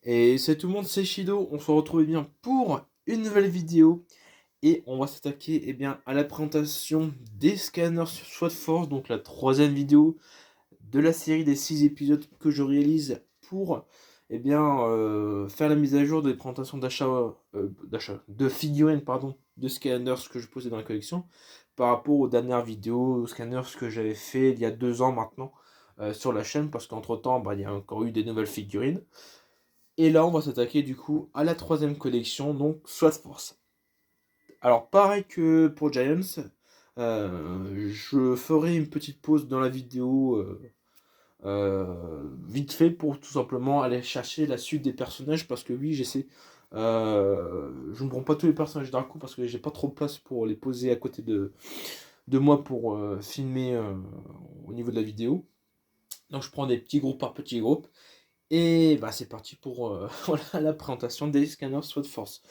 Et c'est tout le monde, c'est Shido, on se retrouve bien pour une nouvelle vidéo et on va s'attaquer à la présentation des scanners sur SWAT Force, donc la troisième vidéo de la série des 6 épisodes que je réalise pour faire la mise à jour des présentations de figurines de scanners que je posais dans la collection par rapport aux dernières vidéos, aux scanners que j'avais fait il y a 2 ans maintenant sur la chaîne parce qu'entre temps il y a encore eu des nouvelles figurines. Et là, on va s'attaquer du coup à la troisième collection, donc SWAT Force. Alors, pareil que pour Giants, je ferai une petite pause dans la vidéo vite fait pour tout simplement aller chercher la suite des personnages parce que oui, j'essaie. Je ne prends pas tous les personnages d'un coup parce que j'ai pas trop de place pour les poser à côté de moi pour filmer au niveau de la vidéo. Donc, je prends des petits groupes par petits groupes. Et bah c'est parti pour voilà, la présentation des scanners SWAT Force.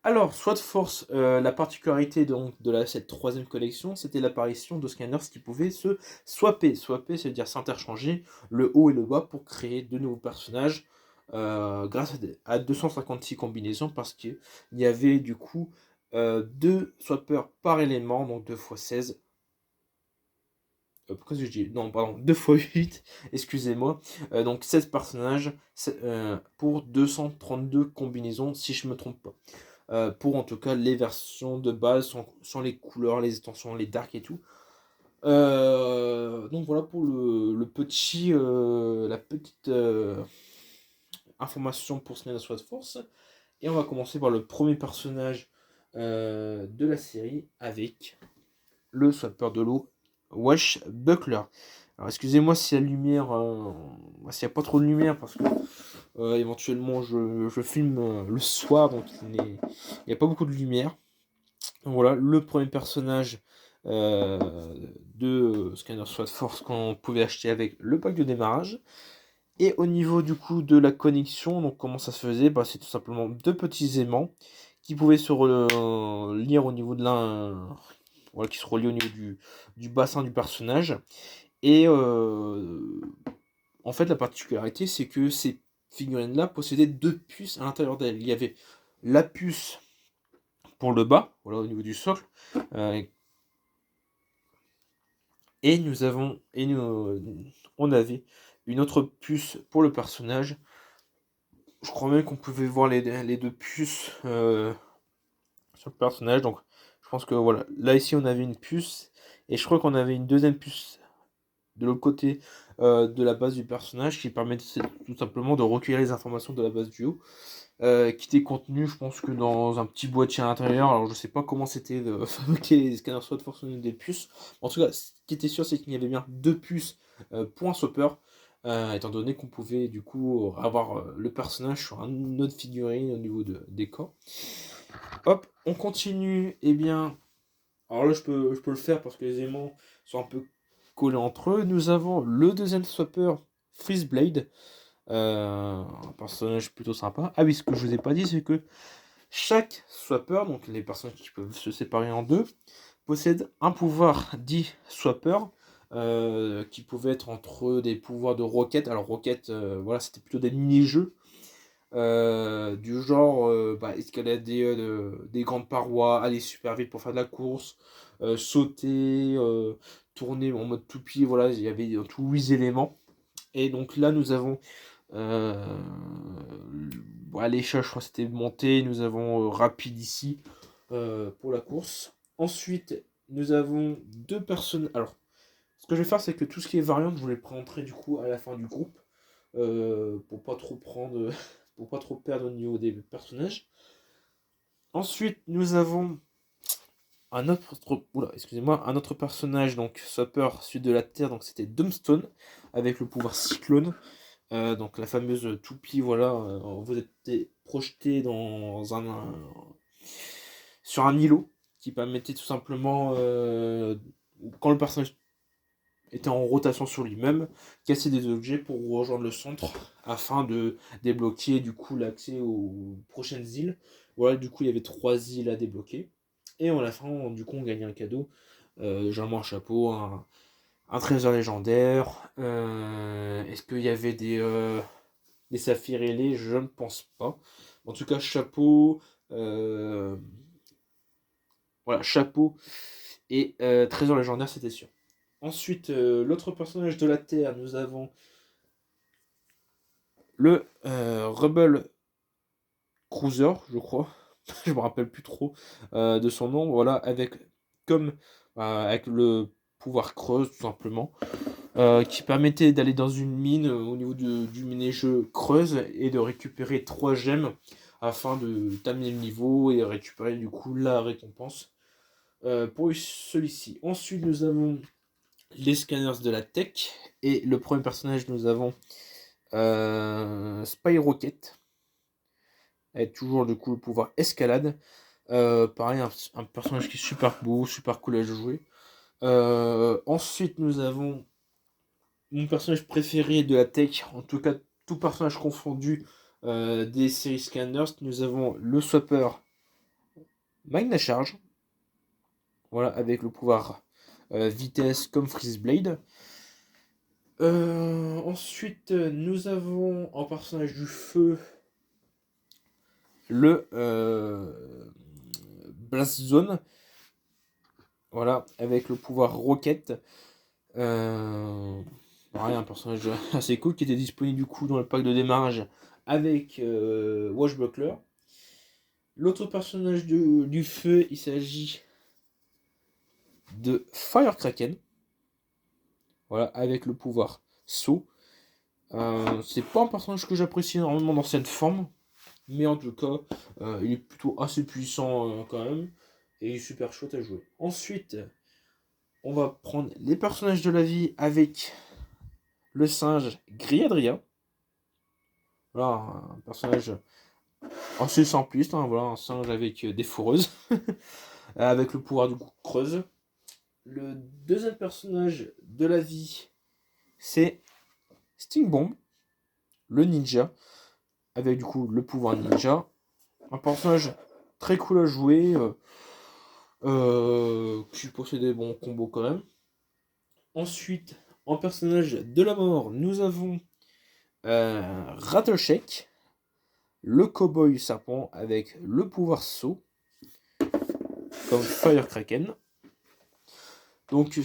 Alors, SWAT Force, la particularité donc de cette troisième collection, c'était l'apparition de scanners qui pouvaient se swapper. Swapper, c'est-à-dire s'interchanger le haut et le bas pour créer de nouveaux personnages grâce à 256 combinaisons parce qu'il y avait du coup 2 swappers par élément, donc 2 x 16. Pourquoi je dis non, pardon, 2 x 8, excusez-moi. Donc 16 personnages pour 232 combinaisons, si je ne me trompe pas. Pour en tout cas les versions de base, sans les couleurs, les extensions, les darks et tout. Donc voilà pour la petite information pour Snyder Sword Force. Et on va commencer par le premier personnage de la série avec le swapper de l'eau, Wash Buckler. Alors excusez-moi si la lumière, s'il n'y a pas trop de lumière parce que éventuellement je filme le soir donc il n'y a pas beaucoup de lumière. Donc voilà, le premier personnage euh, de Scanner SWAT Force qu'on pouvait acheter avec le pack de démarrage. Et au niveau du coup de la connexion, donc comment ça se faisait, c'est tout simplement deux petits aimants qui pouvaient se lire au niveau de l'un, voilà, qui se relient au niveau du bassin du personnage. Et en fait, la particularité, c'est que ces figurines-là possédaient deux puces à l'intérieur d'elles. Il y avait la puce pour le bas, voilà, au niveau du socle, euh, et on avait une autre puce pour le personnage. Je crois même qu'on pouvait voir les deux puces sur le personnage. Donc, je pense que voilà, là ici on avait une puce, et je crois qu'on avait une deuxième puce de l'autre côté de la base du personnage qui permettait tout simplement de recueillir les informations de la base du haut, qui était contenu, je pense que dans un petit boîtier à l'intérieur. Alors je sais pas comment c'était fabriqué les scanners SWOT Force des puces. En tout cas, ce qui était sûr, c'est qu'il y avait bien deux puces pour un swapper, étant donné qu'on pouvait du coup avoir le personnage sur un autre figurine au niveau des corps. Hop, on continue. Alors là, je peux le faire parce que les aimants sont un peu collés entre eux. Nous avons le deuxième swapper, Freezeblade. Un personnage plutôt sympa. Ah oui, ce que je vous ai pas dit, c'est que chaque swapper, donc les personnages qui peuvent se séparer en deux, possède un pouvoir dit swapper, qui pouvait être entre des pouvoirs de roquette. Alors roquette, voilà, c'était plutôt des mini-jeux. Du genre escalader des grandes parois, aller super vite pour faire de la course, sauter, tourner en mode toupie, voilà, il y avait tous 8 éléments. Et donc là nous avons l'échelle, je crois que c'était monté, nous avons rapide ici pour la course. Ensuite nous avons deux personnes. Alors ce que je vais faire, c'est que tout ce qui est variante, je vous les présenterai du coup à la fin du groupe, pour pas trop prendre, pour pas trop perdre au niveau des personnages. Ensuite, nous avons un autre personnage, donc Swapper, celui de la Terre, donc c'était Dumbstone, avec le pouvoir Cyclone, donc la fameuse toupie, voilà, vous êtes projeté sur un îlot, qui permettait tout simplement, quand le personnage était en rotation sur lui-même, casser des objets pour rejoindre le centre afin de débloquer du coup l'accès aux prochaines îles. Voilà, du coup il y avait 3 îles à débloquer. Et à la fin, du coup, on gagnait un cadeau. Généralement un chapeau, un trésor légendaire. Est-ce qu'il y avait Les saphirs ailés, je ne pense pas. En tout cas, chapeau. Voilà, chapeau et trésor légendaire, c'était sûr. Ensuite, l'autre personnage de la Terre, nous avons le Rebel Cruiser, je crois. Je me rappelle plus trop de son nom. Voilà, avec le pouvoir creuse, tout simplement. Qui permettait d'aller dans une mine au niveau du mini-jeu creuse et de récupérer 3 gemmes afin de terminer le niveau et récupérer du coup la récompense pour celui-ci. Ensuite, nous avons les scanners de la tech et le premier personnage, nous avons Spy Rocket avec toujours du coup le pouvoir escalade. Pareil, un personnage qui est super beau, super cool à jouer. Ensuite, nous avons mon personnage préféré de la tech, en tout cas tout personnage confondu des séries Scanners, nous avons le Swapper Magna Charge, voilà, avec le pouvoir vitesse comme Freeze Blade. Ensuite, nous avons en personnage du feu le Blast Zone, voilà, avec le pouvoir Rocket. Pareil, un personnage assez cool qui était disponible du coup dans le pack de démarrage avec Washbuckler. L'autre personnage du feu, il s'agit de Firecraken. Voilà, avec le pouvoir saut. C'est pas un personnage que j'apprécie énormément dans cette forme, mais en tout cas, il est plutôt assez puissant quand même, et il est super chouette à jouer. Ensuite, on va prendre les personnages de la vie avec le singe Griadria. Voilà, un personnage assez simpliste, hein, voilà, un singe avec des fourreuses, avec le pouvoir du coup creuse. Le deuxième personnage de la vie, c'est Sting Bomb, le ninja, avec du coup le pouvoir ninja. Un personnage très cool à jouer, qui possède des bons combos quand même. Ensuite, en personnage de la mort, nous avons Rattleshake, le cowboy serpent avec le pouvoir saut, comme Firecraken. Donc je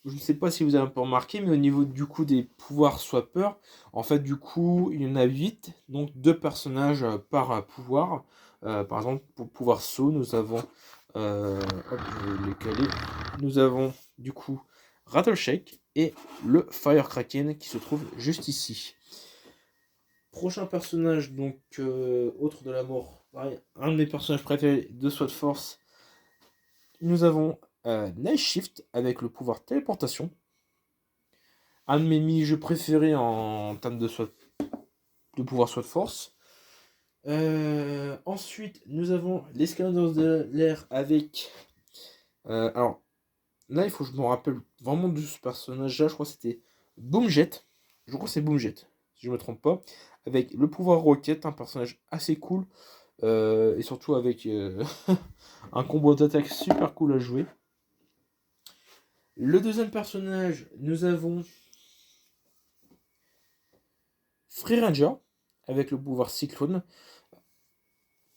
ne sais pas si vous avez un peu remarqué, mais au niveau du coup des pouvoirs swapper, en fait du coup il y en a 8, donc 2 personnages par pouvoir. Par exemple pour pouvoir saut, nous avons hop, je vais les caler. Nous avons du coup Rattleshake et le Firecraken qui se trouve juste ici. Prochain personnage, donc autre de la mort, pareil, un de mes personnages préférés de SWAT Force. Nous avons Night Shift avec le pouvoir téléportation. Un de mes mini-jeux préférés en termes de pouvoir SWAT Force. Ensuite, nous avons les Scanners de l'air avec. Alors, là, il faut que je me rappelle vraiment de ce personnage-là. Je crois que c'était Boomjet. Je crois que c'est Boomjet, si je ne me trompe pas. Avec le pouvoir Rocket, un personnage assez cool. Et surtout avec un combo d'attaque super cool à jouer. Le deuxième personnage, nous avons Free Ranger avec le pouvoir Cyclone.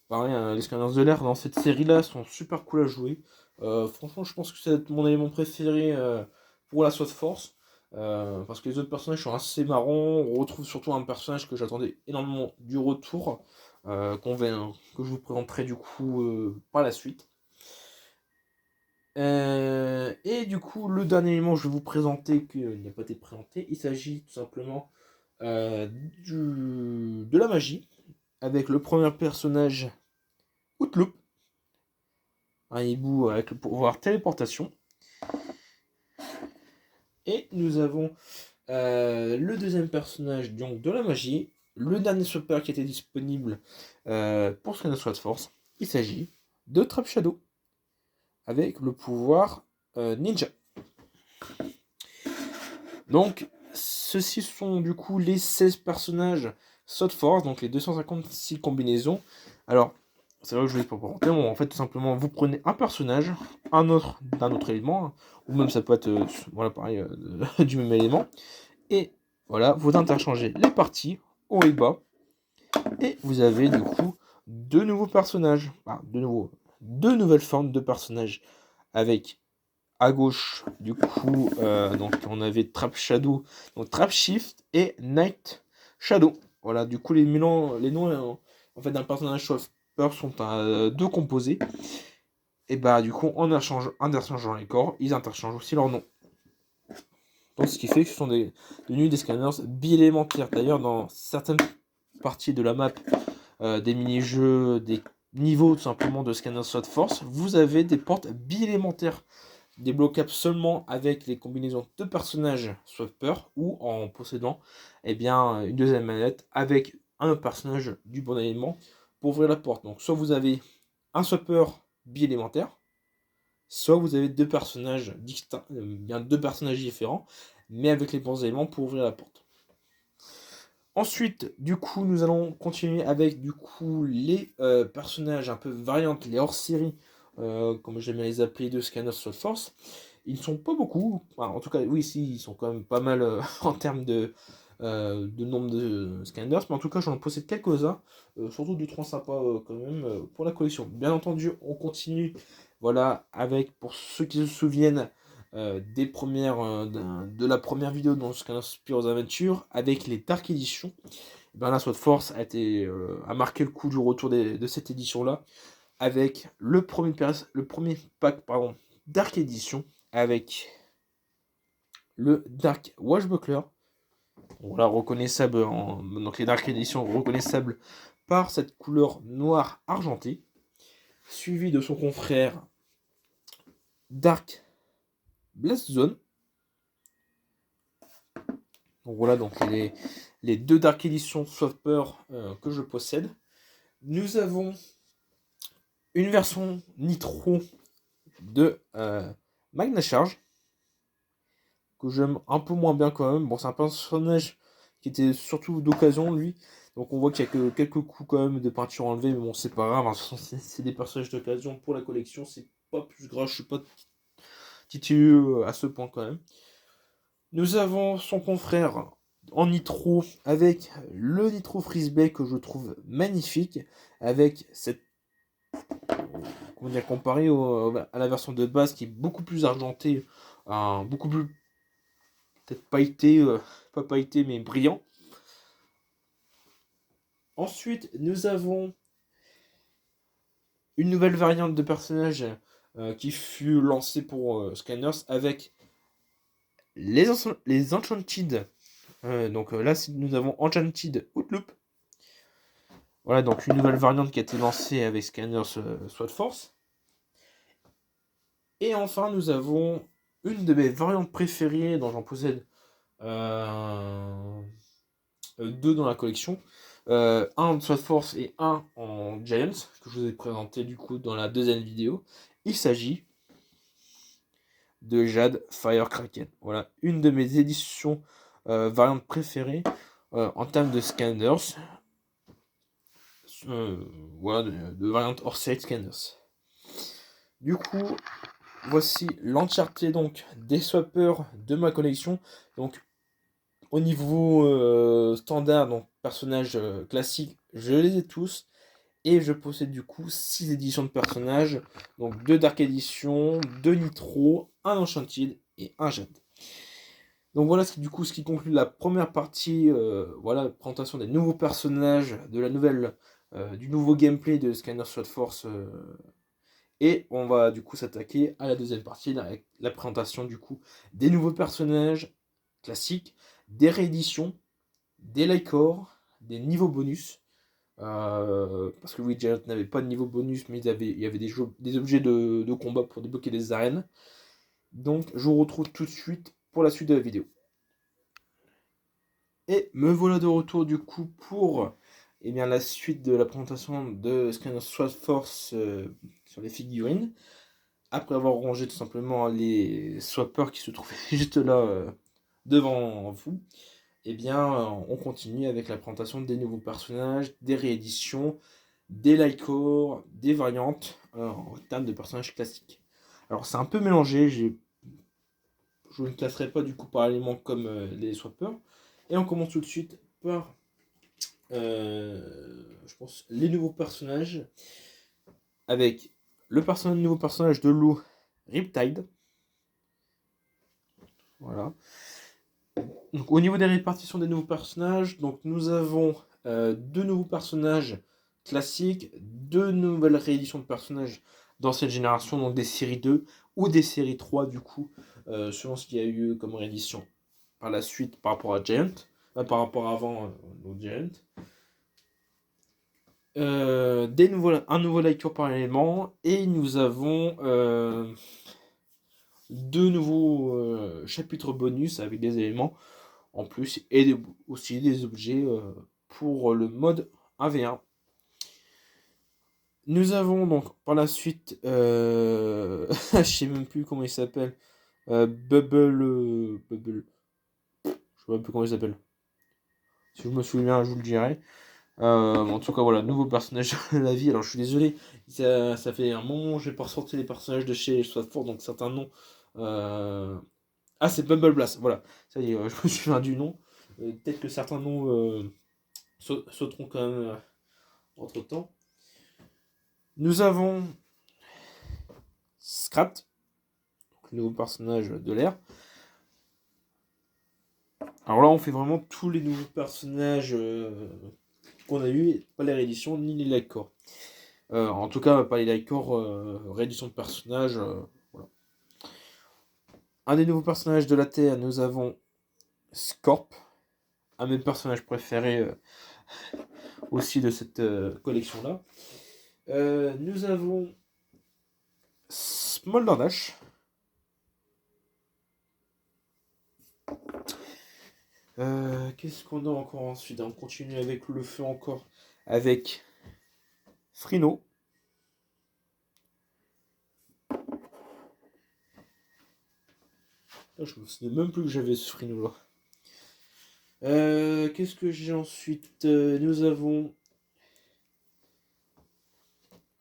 Pareil, les scanners de l'air dans cette série-là sont super cool à jouer. Franchement, je pense que c'est mon élément préféré pour la SWAT Force. Parce que les autres personnages sont assez marrants. On retrouve surtout un personnage que j'attendais énormément du retour. Que je vous présenterai du coup par la suite. Et du coup, le dernier élément que je vais vous présenter, qu'il n'a pas été présenté, il s'agit tout simplement de la magie, avec le premier personnage Outloop, un hibou avec le pouvoir téléportation. Et nous avons le deuxième personnage donc, de la magie, le dernier super qui était disponible pour Scanners SWAT Force. Il s'agit de Trap Shadow, avec le pouvoir ninja. Donc, ceux-ci sont du coup les 16 personnages SWAT Force, donc les 256 combinaisons. Alors, c'est vrai que je ne vais pas présenter. En fait, tout simplement, vous prenez un personnage, un autre d'un autre élément, ou même ça peut être voilà, pareil, du même élément. Et voilà, vous interchangez les parties haut et bas Et vous avez du coup deux nouveaux personnages, deux nouvelles formes de personnages, avec à gauche du coup donc on avait Trap Shadow, donc Trap Shift et Night Shadow. Voilà, du coup les noms en fait d'un personnage Swapper sont à deux composés. Et bah du coup en interchangeant les corps, ils interchangent aussi leurs noms. Donc ce qui fait que ce sont devenus des scanners biélémentaires. D'ailleurs dans certaines parties de la map, des mini-jeux, des niveaux tout simplement de Scanner Sword Force, vous avez des portes biélémentaires débloquables seulement avec les combinaisons de personnages Swapper ou en possédant une deuxième manette avec un autre personnage du bon élément pour ouvrir la porte. Donc soit vous avez un Swapper biélémentaire, soit vous avez deux personnages distincts, deux personnages différents, mais avec les bons éléments pour ouvrir la porte. Ensuite, du coup, nous allons continuer avec du coup les personnages un peu variantes, les hors-série, comme j'aime bien les appeler, de Scanner Sword Force. Ils ne sont pas beaucoup, enfin, en tout cas, oui, si, ils sont quand même pas mal en termes de nombre de scanners, mais en tout cas, j'en possède quelques-uns, surtout 2-3 sympas quand même pour la collection. Bien entendu, on continue, voilà, avec, pour ceux qui se souviennent, de la première vidéo dans Scanner Spears Adventure avec les Dark Editions. La Sword Force a marqué le coup du retour de cette édition là avec le premier pack Dark Edition avec le Dark Washbuckler. Voilà, reconnaissable donc les Dark Editions reconnaissables par cette couleur noire argentée, suivi de son confrère Dark Blast Zone. Donc voilà, donc les deux Dark Edition Swapper que je possède. Nous avons une version Nitro de Magna Charge, que j'aime un peu moins bien quand même. Bon, c'est un personnage qui était surtout d'occasion, lui. Donc on voit qu'il y a que quelques coups quand même de peinture enlevée, mais bon, c'est pas grave. C'est des personnages d'occasion pour la collection, c'est pas plus grave, je suis pas titilleux à ce point quand même. Nous avons son confrère en nitro avec le nitro frisbee que je trouve magnifique, avec cette comparé à la version de base qui est beaucoup plus argentée, beaucoup plus peut-être pailleté, pas pailleté mais brillant. Ensuite, nous avons une nouvelle variante de personnage qui fut lancée pour Scanners avec les Enchanted. Donc là, nous avons Enchanted Outloop. Voilà, donc une nouvelle variante qui a été lancée avec Scanners Sword Force. Et enfin, nous avons une de mes variantes préférées dont j'en possède deux dans la collection. Un en Sword Force et un en Giants, que je vous ai présenté du coup dans la deuxième vidéo. Il s'agit de Jade Firecraken. Voilà, une de mes éditions variantes préférées en termes de scanners. Voilà, de variantes hors série scanners. Du coup, voici l'entièreté donc des swappers de ma collection. Donc au niveau standard, donc personnages classiques, je les ai tous. Et je possède du coup 6 éditions de personnages. Donc 2 Dark Edition, 2 Nitro, un Enchanted et un Jade. Donc voilà ce qui conclut la première partie, voilà, présentation des nouveaux personnages, de la nouvelle, du nouveau gameplay de Scanner Sword Force. Et on va du coup s'attaquer à la deuxième partie, avec la présentation du coup des nouveaux personnages classiques, des rééditions, des Lycor, des niveaux bonus. Parce que oui, Giant n'avait pas de niveau bonus, mais il y avait des objets de combat pour débloquer des arènes. Donc je vous retrouve tout de suite pour la suite de la vidéo. Et me voilà de retour du coup pour la suite de la présentation de Scanner Sword Force sur les figurines. Après avoir rangé tout simplement les swappers qui se trouvaient juste là devant vous, on continue avec la présentation des nouveaux personnages, des rééditions, des Lycor, des variantes en termes de personnages classiques. Alors c'est un peu mélangé, je ne classerai pas du coup parallèlement comme les swappers. Et on commence tout de suite par je pense, les nouveaux personnages avec le nouveau personnage de loup Riptide. Voilà. Donc, au niveau des répartitions des nouveaux personnages, donc nous avons 2 nouveaux personnages classiques, 2 nouvelles rééditions de personnages d'ancienne génération, donc des séries 2 ou des séries 3 du coup, selon ce qu'il y a eu comme réédition par la suite par rapport à Giant, par rapport à avant au Giant. Un nouveau Lycure par élément, et nous avons 2 nouveaux chapitres bonus avec des éléments en plus, et aussi des objets pour le mode 1v1. Nous avons donc par la suite, je sais même plus comment il s'appelle, Bubble, je sais même plus comment il s'appelle. Si je me souviens, je vous le dirai. En tout cas, voilà, nouveau personnage de la vie. Alors, je suis désolé, ça fait un moment que j'ai pas ressorti les personnages de chez Swordford, donc certains noms. Ah, c'est Bumble Blast, voilà. Ça y est, je me souviens du nom. Peut-être que certains noms sauteront quand même entre temps. Nous avons Scrat, le nouveau personnage de l'air. Alors là, on fait vraiment tous les nouveaux personnages qu'on a eu, pas les rééditions ni les Lycore. En tout cas, pas les Lycore, réédition de personnages. Voilà. Un des nouveaux personnages de la Terre, nous avons Scorp, un de mes personnages préférés aussi de cette collection-là. Nous avons Smolderdash. Qu'est-ce qu'on a encore ensuite? On continue avec le feu encore. Avec Frino. Je me souviens même plus que j'avais ce Frino là. Qu'est-ce que j'ai ensuite? Nous avons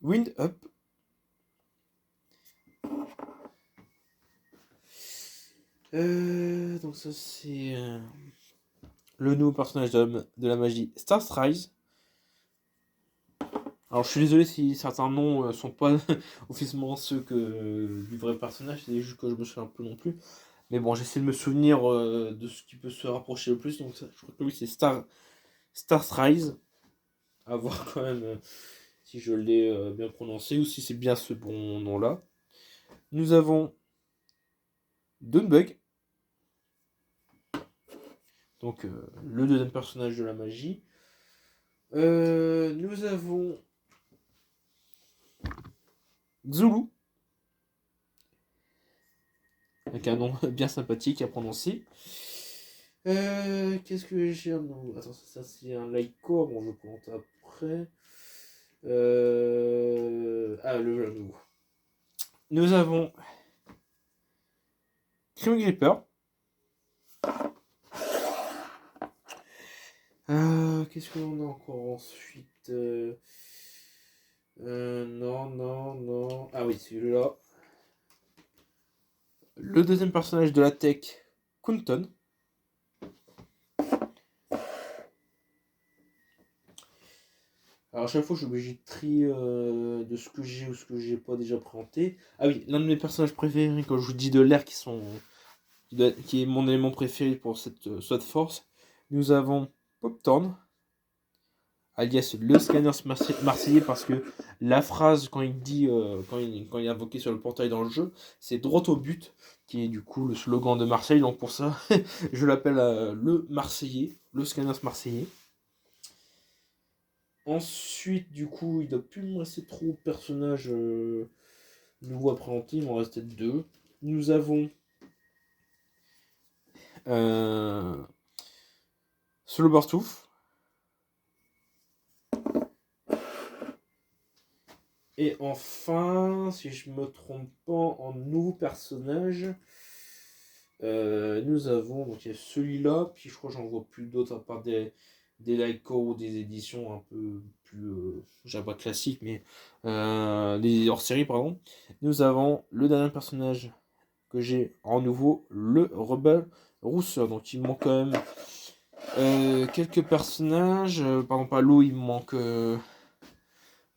Wind Up. Donc ça c'est le nouveau personnage de la magie Stars Rise. Alors je suis désolé si certains noms sont pas officiellement ceux du vrai personnage, c'est juste que je me souviens un peu non plus. Mais bon, j'essaie de me souvenir de ce qui peut se rapprocher le plus. Donc ça, je crois que oui, c'est Stars Rise. À voir quand même si je l'ai bien prononcé ou si c'est bien ce bon nom-là. Nous avons Dunbug. Donc le deuxième personnage de la magie. Nous avons Xulu. Avec un nom bien sympathique à prononcer. Qu'est-ce que j'ai? Attends, ça c'est un Lycore, bon je compte après. Le nouveau. Nous avons Crim Gripper. Qu'est-ce qu'on a encore ensuite? Non. Ah oui, celui-là. Le deuxième personnage de la tech, Kunton. Alors à chaque fois, je suis obligé de trier de ce que j'ai ou ce que j'ai pas déjà présenté. Ah oui, l'un de mes personnages préférés, quand je vous dis de l'air, qui est mon élément préféré pour cette SWAT Force. Nous avons Poptorn, alias le scanner marseillais, parce que la phrase quand il dit, quand il est invoqué sur le portail dans le jeu, c'est droit au but, qui est du coup le slogan de Marseille. Donc pour ça, je l'appelle le Marseillais, le scanner marseillais. Ensuite, du coup, il ne doit plus me rester trop de personnages nouveaux à présenter. Il m'en reste peut-être 2. Nous avons Slowbartooth. Et enfin, si je me trompe pas, en nouveau personnage, nous avons donc il y a celui-là, puis je crois que j'en vois plus d'autres à part des Lyco ou des éditions un peu plus Java classiques, mais des hors-série, pardon. Nous avons le dernier personnage que j'ai en nouveau, le Rebel Rousseur. Donc il manque quand même Quelques personnages, par exemple à l'eau il me manque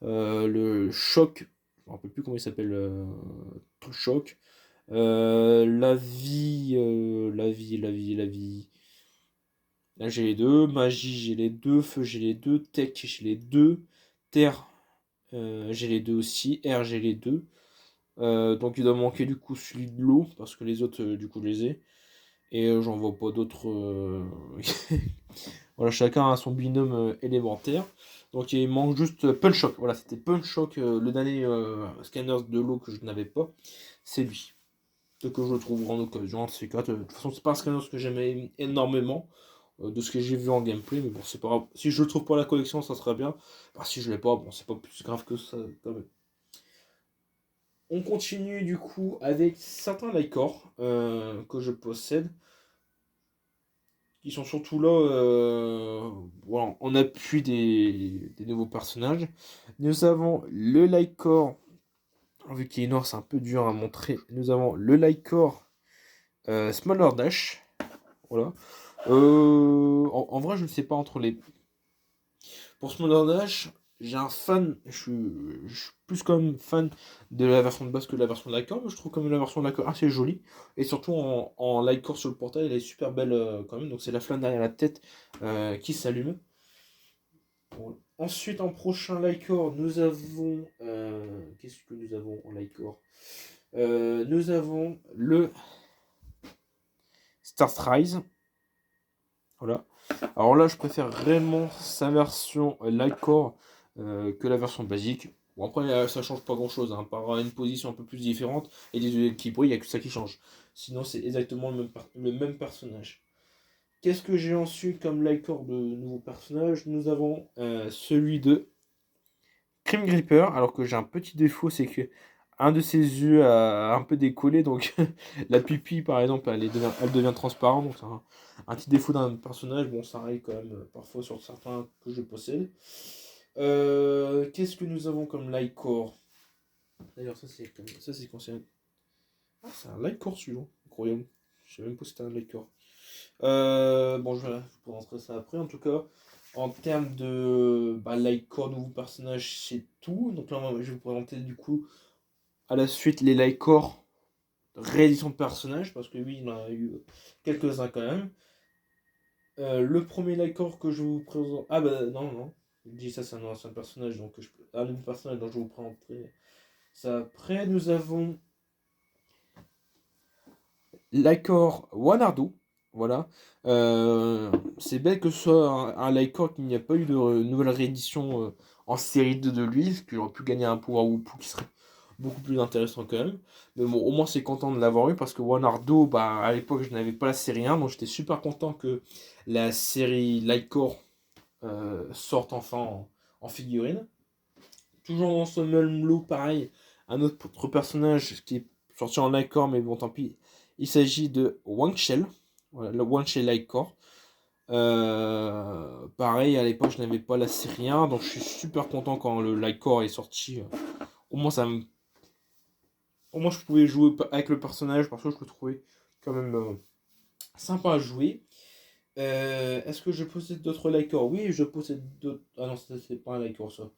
le choc, je me rappelle plus comment il s'appelle, tout choc. La vie. Là j'ai les deux, magie j'ai les deux, feu j'ai les deux, tech j'ai les deux, terre j'ai les deux aussi, air j'ai les deux. Donc il doit manquer du coup celui de l'eau, parce que les autres du coup je les ai. Et j'en vois pas d'autres. Voilà, chacun a son binôme élémentaire. Donc il manque juste Punch-Shock. Voilà, c'était Punch-Shock, le dernier scanner de l'eau que je n'avais pas. C'est lui. Ce que je trouve en occasion, de ces quatre. De toute façon, c'est pas un scanner que j'aimais énormément de ce que j'ai vu en gameplay. Mais bon, c'est pas grave. Si je le trouve pas à la collection, ça serait bien. Bah, si je l'ai pas, bon, c'est pas plus grave que ça quand même. On continue du coup avec certains Lycor que je possède, qui sont surtout là voilà, en appui des nouveaux personnages. Nous avons le Lycor, vu qu'il est noir, c'est un peu dur à montrer. Nous avons le Lycor Smaller Dash. Voilà. En vrai, je ne sais pas entre les. Pour Smaller Dash, j'ai un fan. Je suis plus comme fan de la version de base que de la version de Lycor, mais je trouve comme la version de Lycor assez jolie. Et surtout en Lycor sur le portail, elle est super belle quand même. Donc c'est la flamme derrière la tête qui s'allume. Bon. Ensuite, en prochain Lycor, nous avons. Qu'est-ce que nous avons en Lycor Nous avons le Starrise. Voilà. Alors là, je préfère réellement sa version Lycor que la version basique. Bon, après, ça change pas grand-chose, hein, par une position un peu plus différente et des yeux qui brillent, il n'y a que ça qui change. Sinon, c'est exactement le même personnage. Qu'est-ce que j'ai ensuite comme Lycor de nouveaux personnages? Nous avons celui de Crime Gripper, alors que j'ai un petit défaut, c'est que un de ses yeux a un peu décollé, donc la pupille par exemple elle devient transparente, donc c'est un petit défaut d'un personnage. Bon, ça arrive quand même parfois sur certains que je possède. Qu'est-ce que nous avons comme Lycor? D'ailleurs, ça c'est conseillé. Ah, c'est un Lycor celui-là, incroyable. Je sais même pas si c'était un Lycor. Bon, je vais vous rentrer ça après. En tout cas, en termes de Lycor, nouveau personnage, c'est tout. Donc là, je vais vous présenter du coup à la suite les Lycor réédition de personnages, parce que oui, il y en a eu quelques-uns quand même. Le premier Lycor que je vous présente. Ah bah non, non. Je dis ça, c'est un ancien personnage, donc un nouveau personnage dont je vous présenterai ça après. Nous avons Lycor Wanardo. Voilà. C'est belle que ce soit un Lycor qu'il n'y a pas eu de nouvelle réédition en série 2 de lui, parce qu'il aurait pu gagner un pouvoir Woopu qui serait beaucoup plus intéressant quand même. Mais bon, au moins c'est content de l'avoir eu, parce que Wanardo, bah, à l'époque je n'avais pas la série 1, donc j'étais super content que la série Lycor sorte enfin en figurine. Toujours dans ce même lot, pareil, un autre personnage qui est sorti en Lycor, mais bon, tant pis. Il s'agit de Wang Shell, voilà, le Wang Shell Lycor. Pareil, à l'époque, je n'avais pas la série 1, donc je suis super content quand le Lycor est sorti. Au moins, au moins, je pouvais jouer avec le personnage, parce que je le trouvais quand même sympa à jouer. Est-ce que je possède d'autres Lycor? Oui, je possède d'autres. Ah non, ça, c'est pas un Lycor, ça.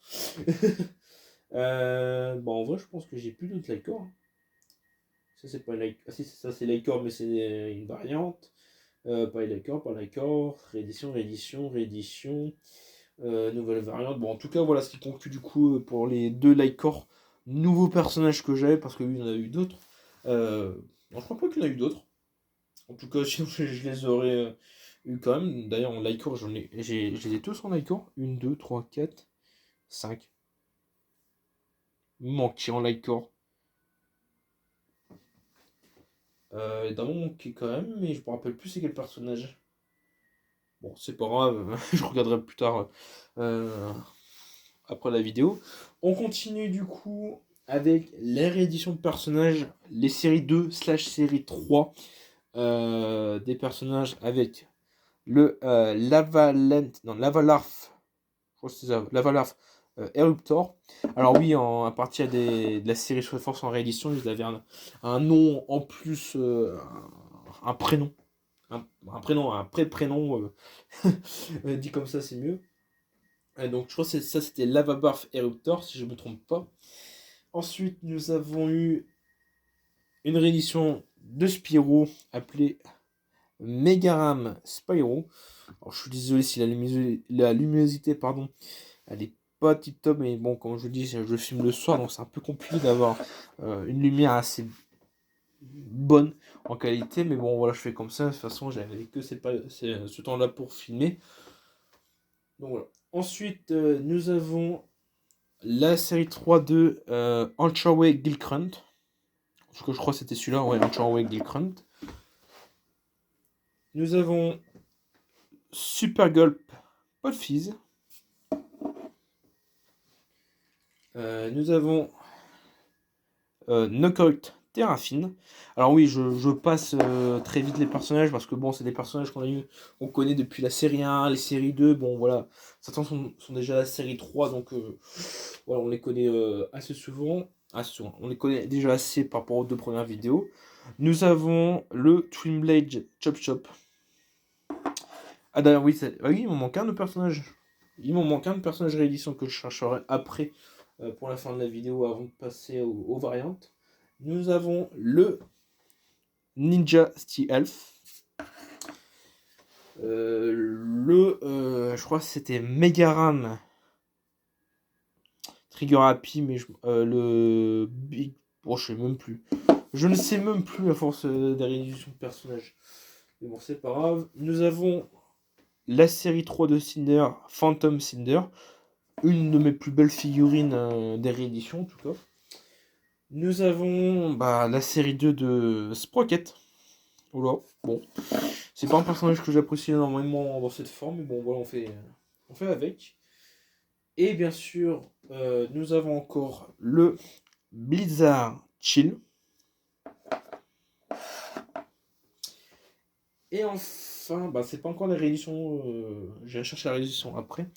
Bon, en vrai, je pense que j'ai plus d'autres Lycor, hein. Ça, c'est pas Lycor. Ah, si, ça, c'est Lycor, mais c'est une variante. Pas Lycor, pas Lycor. Réédition, réédition, réédition. Nouvelle variante. Bon, en tout cas, voilà ce qui conclut du coup pour les deux Lycor nouveaux personnages que j'avais, parce que oui, il y en a eu d'autres. Non, je crois pas qu'il y en a eu d'autres. En tout cas, sinon, je les aurais eu quand même. D'ailleurs, en Lycor, j'ai tous en Lycor. 1, 2, 3, 4, 5. Il me manque qui en Lycor. D'un moment qui quand même, mais je me rappelle plus c'est quel personnage. Bon, c'est pas grave, je regarderai plus tard après la vidéo. On continue du coup avec les rééditions de personnages, les séries 2/série 3 des personnages avec le Lavalarf, je crois que c'est ça, Lavalarf Eruptor. Alors oui, à partir de la série Soit Force en réédition, ils avaient un nom en plus, un prénom. un prénom, un pré-prénom, dit comme ça c'est mieux. Donc je crois que ça c'était Lavabarf Eruptor, si je ne me trompe pas. Ensuite, nous avons eu une réédition de Spyro appelée Megaram Spyro. Alors, je suis désolé si la luminosité, pardon, elle est pas tip top, mais bon, comme je vous dis, je filme le soir, donc c'est un peu compliqué d'avoir une lumière assez bonne en qualité, mais bon, voilà, je fais comme ça. De toute façon, j'avais que ce temps-là pour filmer. Donc voilà. Ensuite, nous avons la série 3 de Anchorway Gilcrunt. Parce que je crois que c'était celui-là, ouais, Anchorway Gilcrunt. Nous avons Super Gulp Podfizz. Nous avons Knockout Terrafine. Alors oui, je passe très vite les personnages parce que bon, c'est des personnages on connaît depuis la série 1, les séries 2. Bon voilà, certains sont déjà la série 3, donc voilà, on les connaît assez souvent. On les connaît déjà assez par rapport aux 2 premières vidéos. Nous avons le Twin Blade Chop Chop. Ah d'ailleurs oui, il m'en manque un de personnage. Il m'en manque un de personnage réédition que je chercherai après pour la fin de la vidéo avant de passer aux variantes. Nous avons le Ninja Steel Elf. Je crois que c'était Megaram Trigger Happy, mais le Big. Bon, je sais même plus. Je ne sais même plus à force des rééditions de personnages. Mais bon, c'est pas grave. Nous avons la série 3 de Cinder, Phantom Cinder. Une de mes plus belles figurines des rééditions, en tout cas. Nous avons la série 2 de Sprocket. Oula, bon. C'est pas un personnage que j'apprécie énormément dans cette forme, mais bon, voilà, on fait avec. Et bien sûr, nous avons encore le Blizzard Chill. Et enfin, c'est pas encore la réédition, j'irai chercher la réédition après.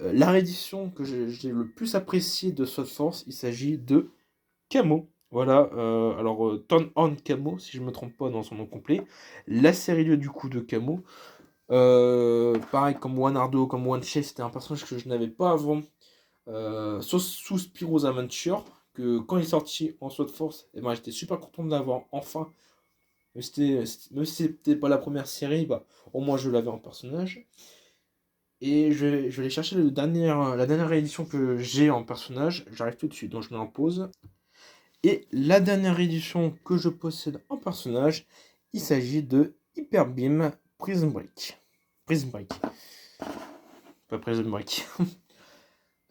La réédition que j'ai le plus appréciée de Sword Force, il s'agit de Camo. Voilà, alors Turn On Camo, si je ne me trompe pas dans son nom complet. La série 2 du coup de Camo. Pareil comme One Ardo, comme One Chase, c'était un personnage que je n'avais pas avant. Sous Spyro's Adventure, que quand il est sorti en Sword Force, j'étais super content de l'avoir enfin. Même si c'était pas la première série, au moins je l'avais en personnage. Et je vais aller chercher la dernière réédition que j'ai en personnage. J'arrive tout de suite, donc je mets en pause. Et la dernière édition que je possède en personnage, il s'agit de Hyper Beam Prison Break. Prison Break. Pas Prison Break.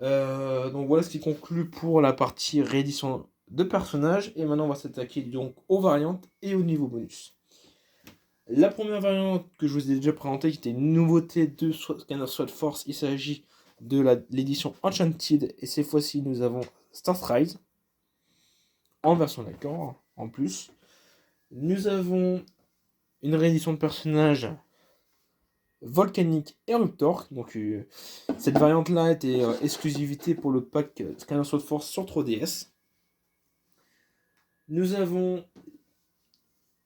Donc voilà ce qui conclut pour la partie réédition de personnages. Et maintenant on va s'attaquer donc aux variantes et au niveau bonus. La première variante que je vous ai déjà présentée, qui était une nouveauté de Scanner Sword Force, il s'agit de l'édition Enchanted. Et cette fois-ci nous avons Starrise en version d'accord en plus. Nous avons une réédition de personnage Volcanic Eruptor. Donc cette variante là était exclusivité pour le pack Scanner Sword Force sur 3DS. Nous avons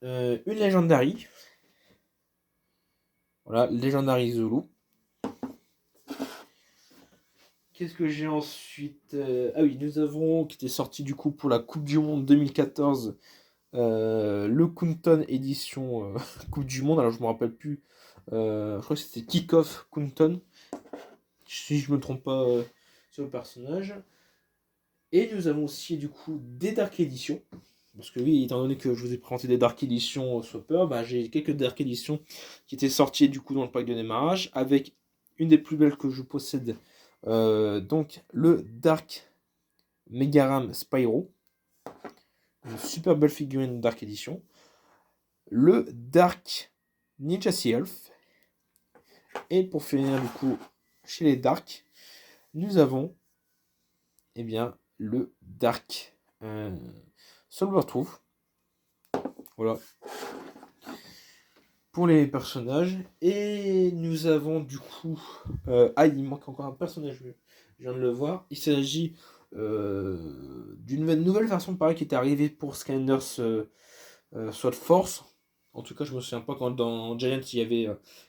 une Legendary. Voilà, Legendary Zulu. Qu'est-ce que j'ai ensuite Ah oui, nous avons, qui était sorti du coup pour la Coupe du Monde 2014, le Kunton édition Coupe du Monde. Alors je me rappelle plus, je crois que c'était Kick-Off Kunton, si je me trompe pas sur le personnage. Et nous avons aussi du coup des Dark Editions. Parce que oui, étant donné que je vous ai présenté des Dark Editions Swapper, j'ai quelques Dark Editions qui étaient sorties du coup dans le pack de démarrage, avec une des plus belles que je possède, donc le Dark Megaram Spyro, une super belle figurine Dark Edition, le Dark Ninja Sea Elf, et pour finir du coup chez les Dark, nous avons le Dark Solvertooth. Voilà pour les personnages. Et nous avons du coup il manque encore un personnage, je viens de le voir. Il s'agit d'une nouvelle version pareil qui est arrivée pour Skylanders Sword Force. En tout cas, je me souviens pas quand dans Giant il y avait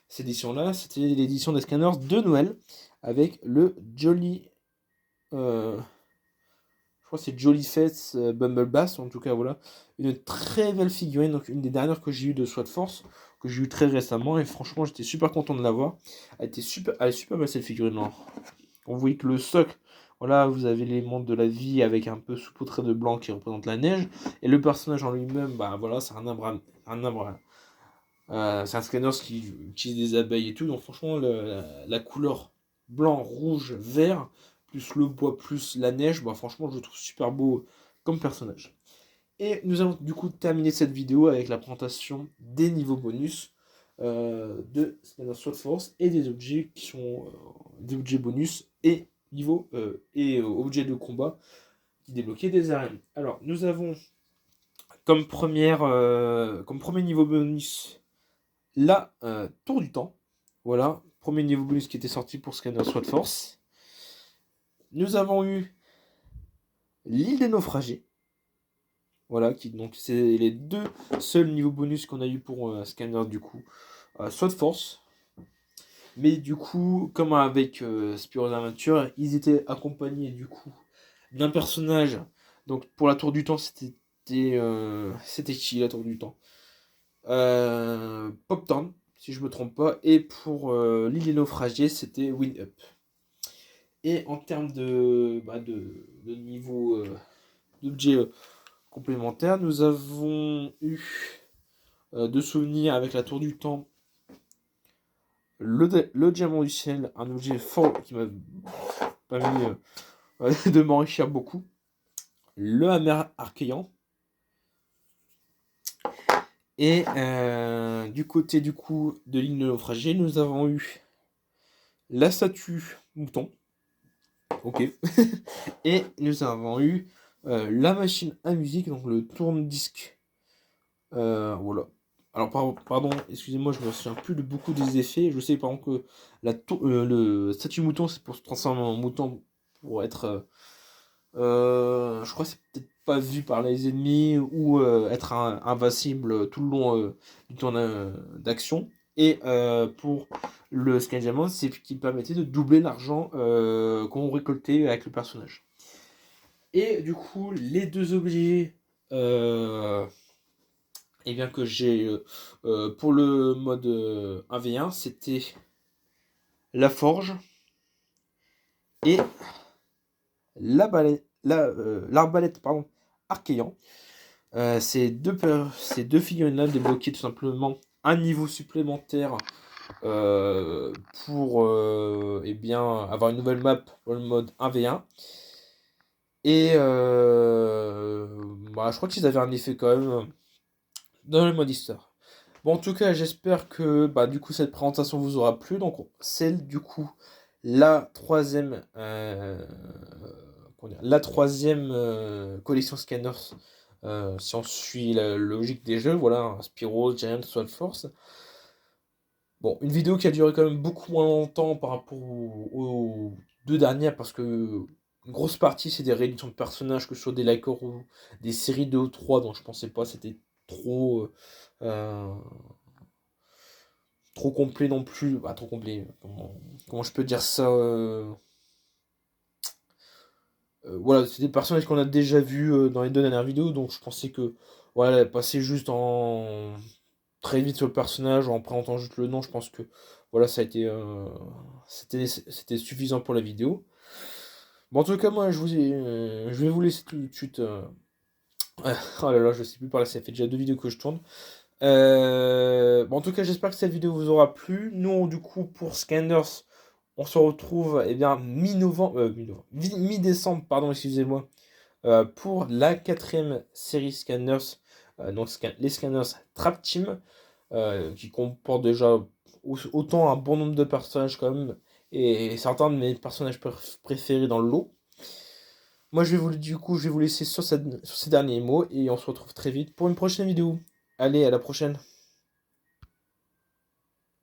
cette édition-là. C'était l'édition des scanners de Noël avec le Jolly. Je crois que c'est Jolly Fates Bumble Bass. En tout cas, voilà. Une très belle figurine. Donc, une des dernières que j'ai eu de Sword Force. Que j'ai eu très récemment. Et franchement, j'étais super content de l'avoir. Elle est super belle cette figurine-là. On voit que le socle. Voilà, vous avez les mondes de la vie avec un peu saupoudré de blanc qui représente la neige. Et le personnage en lui-même, bah voilà, c'est un arbre. C'est un scanner qui utilise des abeilles et tout. Donc franchement, la couleur blanc, rouge, vert, plus le bois, plus la neige, bah franchement, je le trouve super beau comme personnage. Et nous allons du coup terminer cette vidéo avec la présentation des niveaux bonus de Scanner Sword Force et des objets qui sont des objets bonus et niveaux objets de combat qui débloquaient des arènes. Alors, nous avons comme premier niveau bonus la Tour du Temps. Voilà, premier niveau bonus qui était sorti pour Scanner Sword Force. Nous avons eu l'île des naufragés. Voilà, donc c'est les deux seuls niveaux bonus qu'on a eu pour Scanner du coup. Sword Force. Mais du coup, comme avec Spyro d'Aventure, ils étaient accompagnés du coup d'un personnage. Donc pour la Tour du Temps, c'était qui la Tour du Temps? Pop Town, si je me trompe pas. Et pour l'île des naufragés, c'était Win Up. Et en termes de niveau d'objets complémentaires, nous avons eu de souvenirs avec la Tour du Temps le diamant du ciel, un objet fort qui m'a permis de m'enrichir beaucoup. Le hammer archéant. Et du côté du coup de l'île de naufragé, nous avons eu la statue mouton. Ok. Et nous avons eu la machine à musique, donc le tourne-disque. Voilà. Alors, pardon, excusez-moi, je me souviens plus de beaucoup des effets. Je sais par exemple que le statue mouton, c'est pour se transformer en mouton, pour être. Je crois que c'est peut-être pas vu par les ennemis ou être invincible tout le long du temps d'action. Et pour le Sky Diamond, c'est ce qui permettait de doubler l'argent qu'on récoltait avec le personnage. Et du coup, les deux objets et bien que j'ai pour le mode 1v1, c'était la forge et l'arbalète archéant. Ces deux figurines-là débloquaient tout simplement un niveau supplémentaire pour eh bien, avoir une nouvelle map pour le mode 1v1. Et je crois qu'ils avaient un effet quand même dans le mode histoire. Bon, en tout cas, j'espère que du coup cette présentation vous aura plu. Donc, c'est du coup la troisième, collection Scanners. Si on suit la logique des jeux, voilà, Spyro, Giant, Sword Force. Bon, une vidéo qui a duré quand même beaucoup moins longtemps par rapport aux deux dernières, parce que une grosse partie c'est des rééditions de personnages, que ce soit des Lycor ou des séries 2 ou 3, dont je pensais pas c'était trop trop complet non plus. Trop complet, comment je peux dire ça, voilà, c'est des personnages qu'on a déjà vus dans les deux dernières vidéos, donc je pensais que voilà, passer juste en très vite sur le personnage en présentant juste le nom, je pense que voilà, ça a été c'était suffisant pour la vidéo. Bon, en tout cas, moi je vais vous laisser tout de suite. Oh là là, je sais plus par là, ça fait déjà 2 vidéos que je tourne. En tout cas, j'espère que cette vidéo vous aura plu. Nous, du coup, pour Scanners, on se retrouve mi-décembre, pardon, excusez-moi, pour la 4ème série Scanners, donc les Scanners Trap Team, qui comporte déjà autant un bon nombre de personnages quand même, et certains de mes personnages préférés dans le lot. Moi, je vais vous laisser sur ces derniers mots, et on se retrouve très vite pour une prochaine vidéo. Allez, à la prochaine.